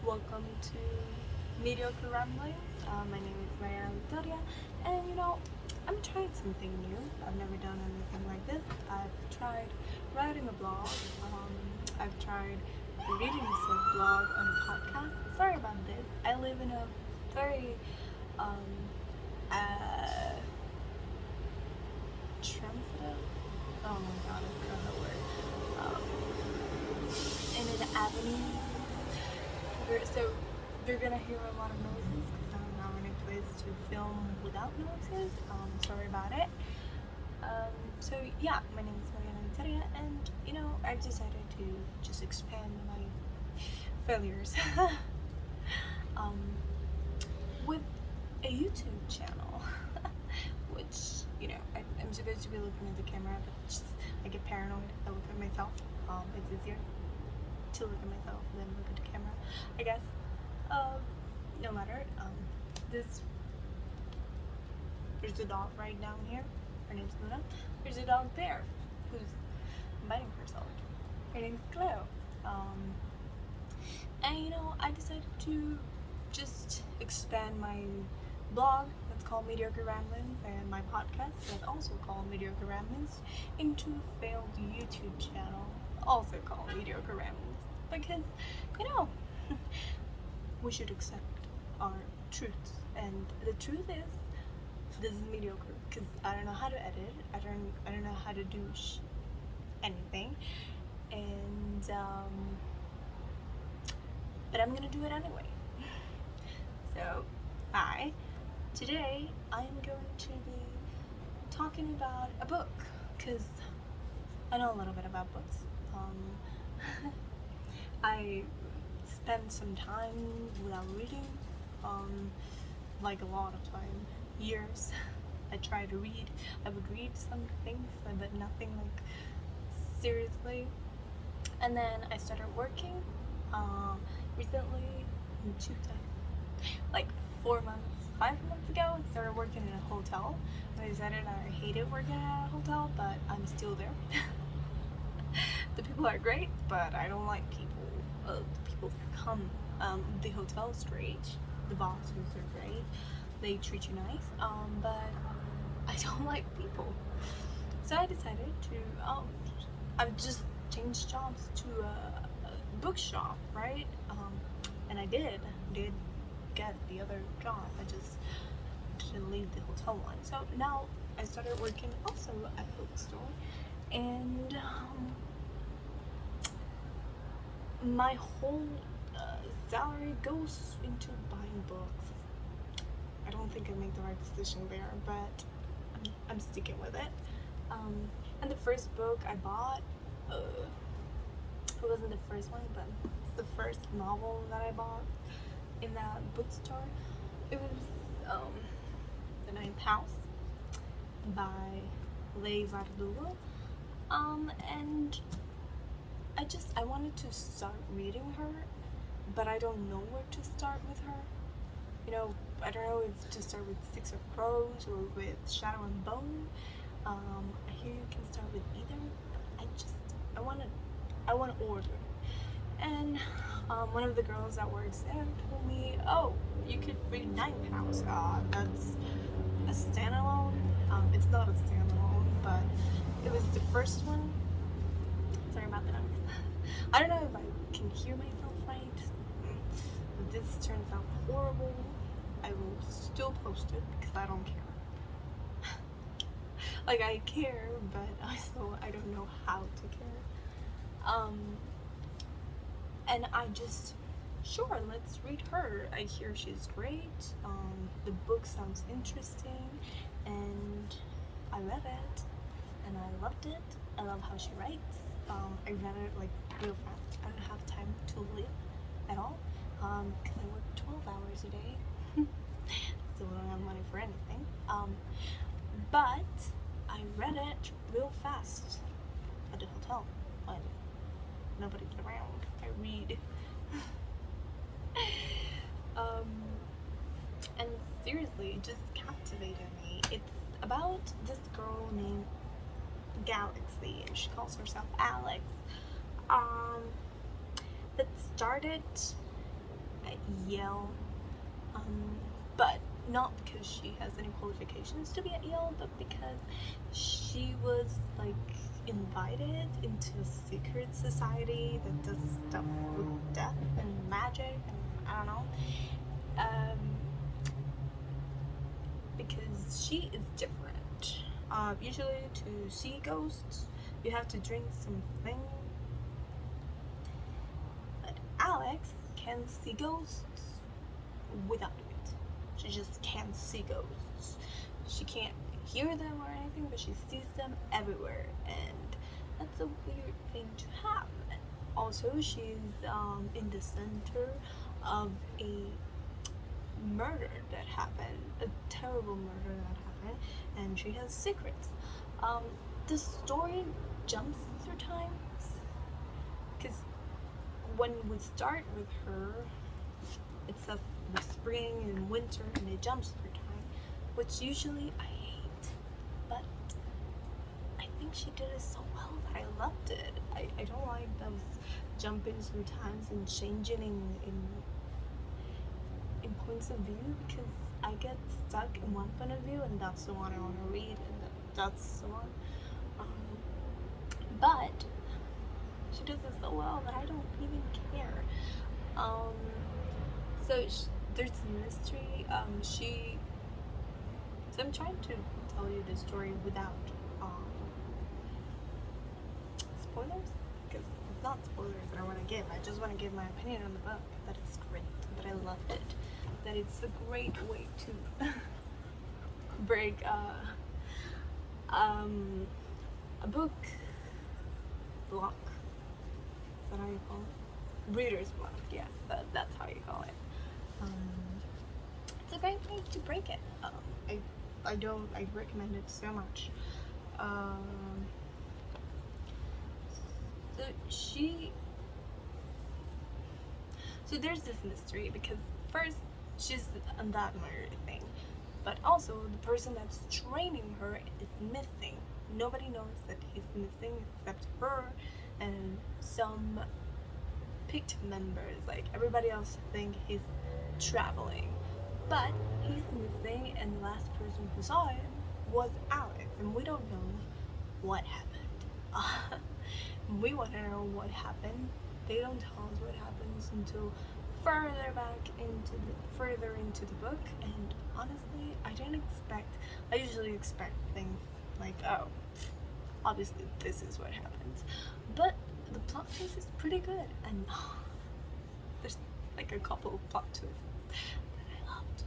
Welcome to Mediocre Ramblings. My name is Leigh Bardugo, and I'm trying something new. I've never done anything like this. I've tried writing a blog. I've tried reading a blog on a podcast. Sorry about this. I live in a very uh, transitive. Oh my god, I forgot that word. In an avenue. So you're gonna hear a lot of noises because I don't have any place to film without noises. Sorry about it. So yeah, my name is Mariana Viteria, and I've decided to just expand my failures with a YouTube channel, which I'm supposed to be looking at the camera, but just I get paranoid. I look at myself. It's easier to look at myself than look at the camera, I guess. No matter. There's a dog right down here. Her name's Luna. There's a dog there who's biting herself. Her name's Cleo. And I decided to just expand my blog that's called Mediocre Ramblings and my podcast that's also called Mediocre Ramblings into a failed YouTube channel also called Mediocre Ramblings because we should accept our truths, and the truth is this is mediocre because I don't know how to edit. I don't know how to do anything, and but I'm gonna do it anyway. So today I'm going to be talking about a book because I know a little bit about books. I spent some time without reading, like a lot of time, years. I tried to read. I would read some things, but nothing like seriously. And then I started working recently in like 5 months ago. I started working in a hotel. I decided I hated working at a hotel, but I'm still there. The people are great, but I don't like people. The people that come, the hotel is great. The bosses are great. They treat you nice. But I don't like people. So I decided to. I've just changed jobs to a bookshop, right? And I did get the other job. I just didn't leave the hotel one. So now I started working also at a bookstore, and my whole salary goes into buying books. I don't think I made the right decision there, but I'm sticking with it. And the first book I bought, it wasn't the first one, but it's the first novel that I bought in that bookstore. It was The Ninth House by Leigh Bardugo. And I wanted to start reading her, but I don't know where to start with her. I don't know if to start with Six of Crows or with Shadow and Bone. I hear you can start with either. I want to order. And one of the girls that works there told me, "Oh, you could read Ninth House. That's a standalone. It's not a standalone, but it was the first one." Sorry about the noise. I don't know if I can hear myself right. If this turns out horrible, I will still post it because I don't care. Like, I care, but also I don't know how to care. And I just, sure, let's read her. I hear she's great. The book sounds interesting, and I read it, and I loved it. I love how she writes. I read it like real fast. I don't have time to live at all because I work 12 hours a day. Still don't have money for anything. But I read it real fast at the hotel when nobody's around. I read. And seriously, it just captivated me. It's about this girl named Galaxy, and she calls herself Alex. That started at Yale, but not because she has any qualifications to be at Yale, but because she was like invited into a secret society that does stuff with death and magic and I don't know. Because she is different. Usually to see ghosts, you have to drink something. But Alex can see ghosts without it. She just can't see ghosts. She can't hear them or anything, but she sees them everywhere, and that's a weird thing to have. Also, she's in the center of a murder that happened, a terrible murder that happened, and she has secrets. The story jumps through times, because when we start with her, it says the spring and winter, and it jumps through time, which usually I hate, but I think she did it so well that I loved it. I don't like those jumping through times and changing in points of view, because I get stuck in one point of view and that's the one I want to read, and that's the one. But she does it so well that I don't even care. There's a mystery. So I'm trying to tell you the story without spoilers, because it's not spoilers that I want to give. I just want to give my opinion on the book, that it's great, that I loved it, that it's a great way to break a book block. Is that how you call it? Reader's block, yeah, that's how you call it. It's a great way to break it. I recommend it so much. So there's this mystery, because first she's on that murder thing, but also the person that's training her is missing. Nobody knows that he's missing except her and some picked members. Like, everybody else think he's traveling, but he's missing, and the last person who saw him was Alex, and we don't know what happened. We want to know what happened. They don't tell us what happens until further into the book, and honestly, I usually expect things like, oh, obviously this is what happens, but the plot twist is pretty good, and there's like a couple of plot twists that I loved,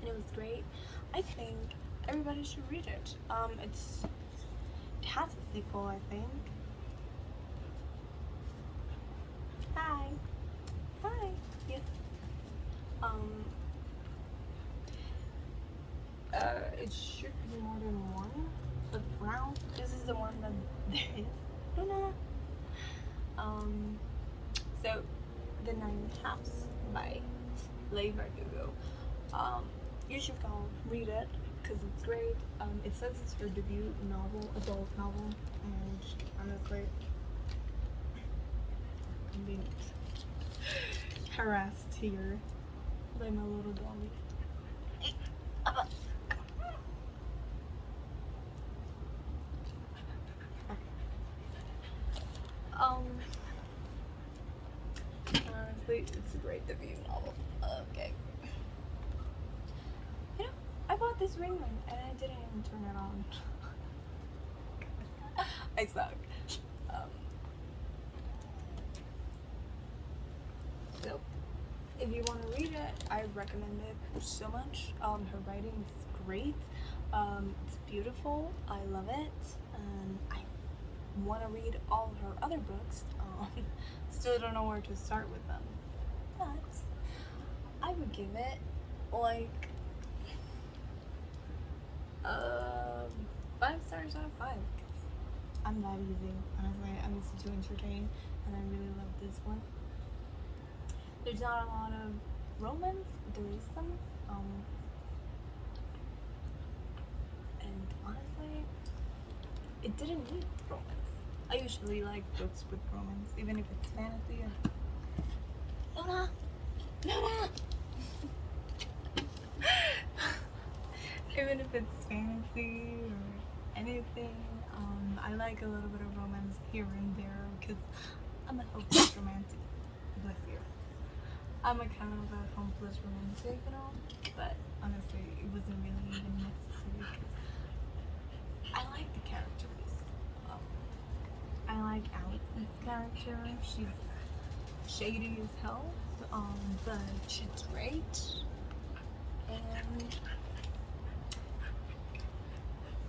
and it was great. I think everybody should read it. It has a sequel, I think. Hi. Yes. It should be more than one, but for now, this is the one that there is. Luna. So, The Ninth House by Leigh Bardugo. You should go read it, because it's great. It says it's her debut novel, adult novel, and honestly, I'm being harassed here by my little doggy. Hey, Abba, honestly, it's a great debut novel. Okay. You know, I bought this ring light and I didn't even turn it on. I suck. So, if you want to read it, I recommend it so much. Her writing is great. It's beautiful. I love it. I want to read all her other books. Still don't know where to start with them. But I would give it like 5 stars out of 5. I'm that easy. Honestly, I'm easy to entertain, and I really love this one. There's not a lot of romance, but there is some. And honestly, it didn't need romance. I usually like books with romance, even if it's fantasy. Luna! Luna! Even if it's fantasy or anything, I like a little bit of romance here and there because I'm a hopeless romantic. Bless you. I'm a kind of a hopeless romantic, you know, but honestly, it wasn't really even necessary because I like the characters. I like Alex's character. She's shady as hell, but she's great. And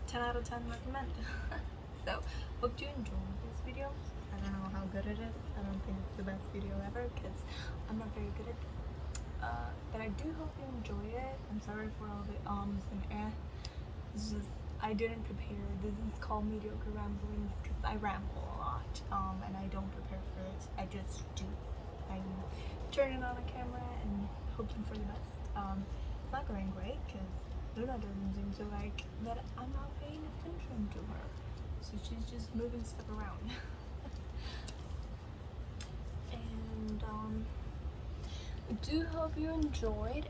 10 out of 10 recommend. So, hope you enjoyed this video. I don't know how good it is. I don't think it's the best video ever because I'm not very good at it. But I do hope you enjoy it. I'm sorry for all the ums and It's just, I didn't prepare. This is called mediocre ramblings because I ramble a lot. And I don't prepare for it. I just do. I'm turning on a camera and hoping for the best. It's not going great because Luna doesn't seem to like that I'm not paying attention to her. So she's just moving stuff around. And I do hope you enjoyed.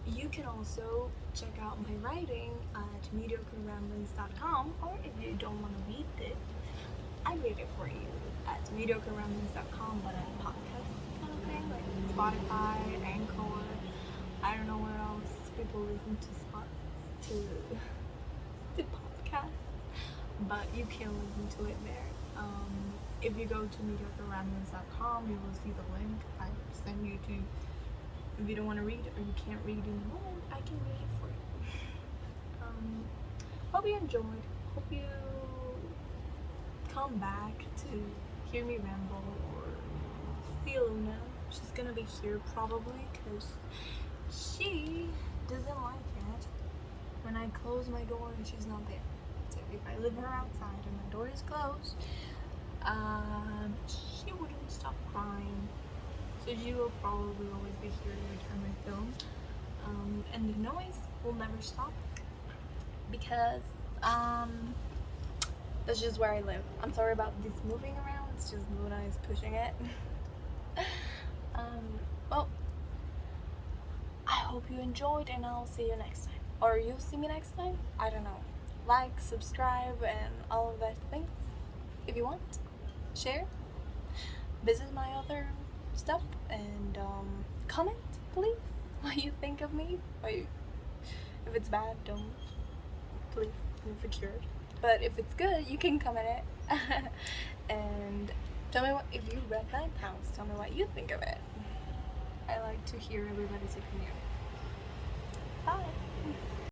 You can also check out my writing at mediocreramblings.com, or if you don't want to read it, I read it for you at mediocreramblings.com, but at podcast kind of thing, like Spotify, Anchor. I don't know where else people listen to podcasts, but you can listen to it there. If you go to mediocreramblings.com, you will see the link I send you to. If you don't want to read or you can't read in the moment, I can read it for you. Hope you enjoyed. Hope you come back to hear me ramble or see Luna. She's gonna be here probably because she doesn't like it when I close my door and she's not there. So if I leave her outside and my door is closed, she wouldn't stop crying. So she will probably always be here every time I film. And the noise will never stop because that's just where I live. I'm sorry about this moving around. It's just Luna is pushing it. Well, I hope you enjoyed and I'll see you next time. Or you'll see me next time? I don't know. Like, subscribe, and all of that things. If you want. Share. Visit my other stuff. And comment, please, what you think of me. If it's bad, don't. Please, insecure. But if it's good, you can comment it. And tell me if you read 9 pounds. Tell me what you think of it. I like to hear everybody's opinion. Bye.